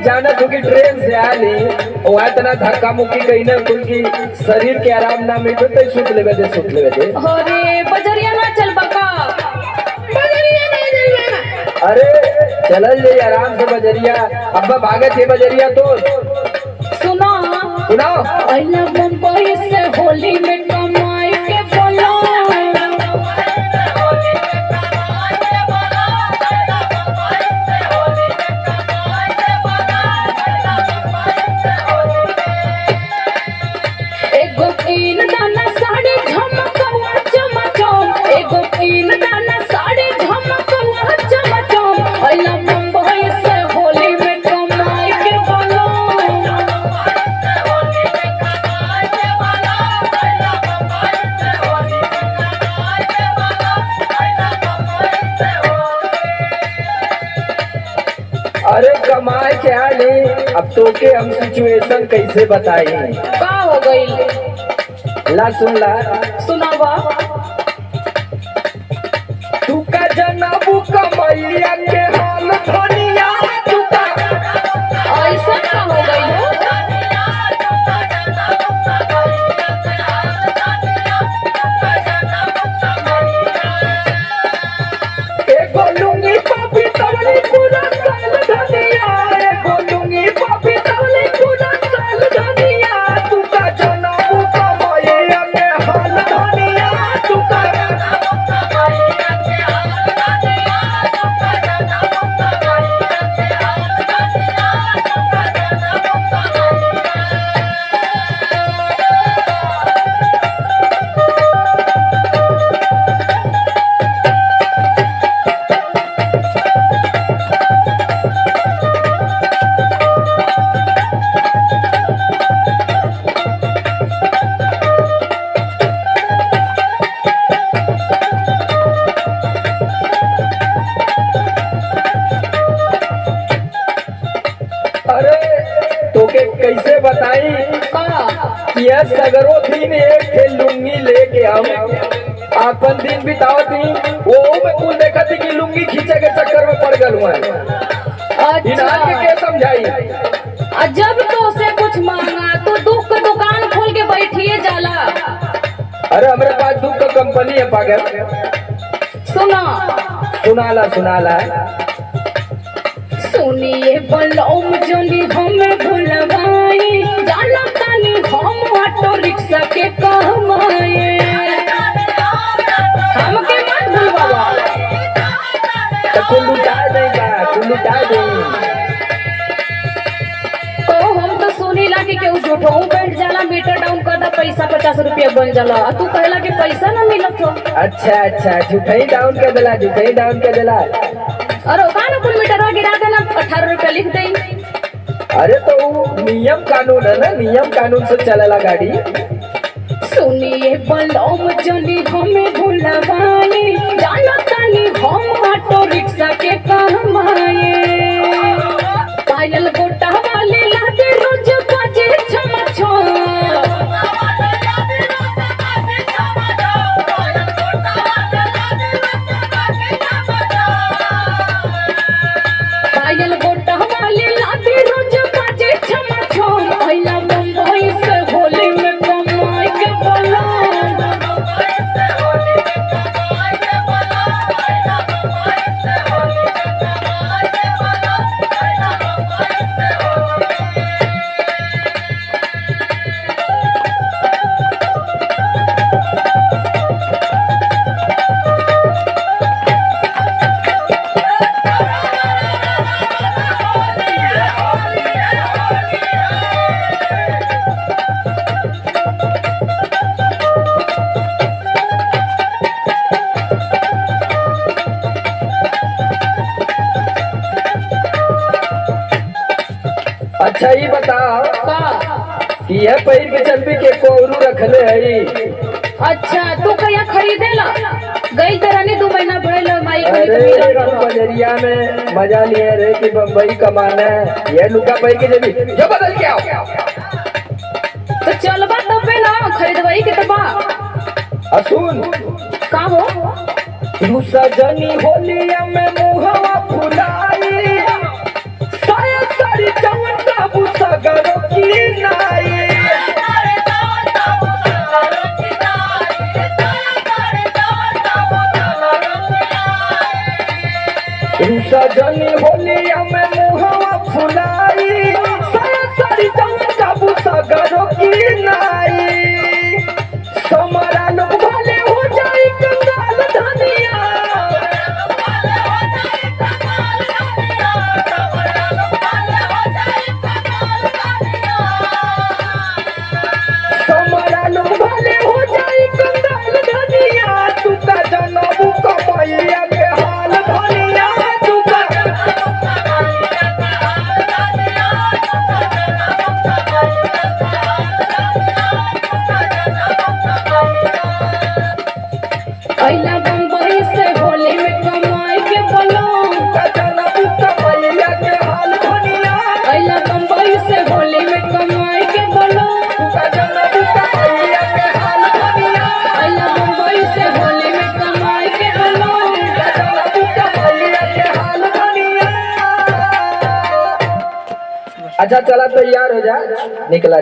जाना तो कि ट्रेन से आली और इतना धक्का मुक्की कहीं ना कुल की शरीर के आराम ना मिले तो सुत लेवे दे अरे बजरिया ना चल बका बजरिया ना चल। अरे चलल जाई आराम से बजरिया अब्बा भागे थे बजरिया तो सुनो सुनाओ पहला मुंबई से होली में कमाई के बोलो एगो कीन दाना साड़ी झमकवा चमचम एगो कीन दाना साड़ी झमकवा चमचम पहला मुंबई से होली में कमाई के बोलो अरे कमाए के आली अब तो के हम सिचुएशन कैसे बताई का हो गई ला सुन ला सुनावा तू का जनबू कमैया के हाल धनिया तू का ऐसा का हो गई हो एगो लुंगी पापी तवली पूरा साल धनिया एगो लुंगी पापी तवली पूरा साल धनिया तू का जनबू कमैया के हाल धनिया तू का अरे तोके कैसे बताई का यह सगरो दिन एक थे लुंगी लेके हम अपन दिन बिताओ थी वो में कुल देखा थी कि लुंगी खींचे के चक्कर में पड़ गल हुआ इनाम के क्या समझाई जब तो उसे कुछ मांगा तो दुख का दुकान खोल के बैठिए जाला अरे हमारे पास दुख का कंपनी है पागल सुना सुनाला सुनिए बलौम जोनी हमें भुलवाई जाना तानी हम ऑटो रिक्शा के कहमाए हमके मत भूलवा तो कुल लुटा देगा कुल लुटा दे तो हम तो सुनी ला कि केहू झूठों बैठ जाला मीटर डाउन कर दा पैसा 50 रुपया बन जाला तू कहला कि पैसा ना मिलत हो अच्छा झूठाई डाउन के दिला अरे ओका ना कुल मीटर गिरा देना 18 रुपया लिख दे अरे तो वो नियम कानून है ना नियम कानून से चलेला गाड़ी सुनिए बलौम जोनी हमें भुलवाई जाना तानी हम ऑटो रिक्शा के कहमाए पायल गोटा वाले लादे रोज बाजे छम छम पायल गोटा वाले लादे रोज बाजे छम छम भैया मुंबई से होली में कमाई के बोला अच्छा ये बताओ का कि यह पैर के चलबी के कोरू रखले है अच्छा तू कया खरीदेला गई तरह 2 महीना भइल माई अरे बजरिया में मजा लिए रे कि बम्बई कमाना है ये लुका पैर के जबी जो बदल के आओ तो चलबा तब पे ना खरीदवाई के तबा सुन का हो तू सजनी होलिया में मुहवा फुलाई साया साड़ी नाई रूसा जनी होलिया में मुहवा फुलाई साया सारी जवन काबू सगरो की नाई समरा लोग भले हो जाई कंगाल धनिया समरा लोग भले हो जाई कंगाल धनिया तू का जनबू कमैया के हाल धनिया तू का अइला बम्बई से होली में कमाई के बोलो जनबू कमैया के हाल धनिया अइला बम्बई से होली में कमाई के बोलो जनबू कमैया के हाल धनिया अइला बम्बई से होली में कमाई के बोलो जनबू कमैया के हाल धनिया अच्छा चला तैयार हो जा निकला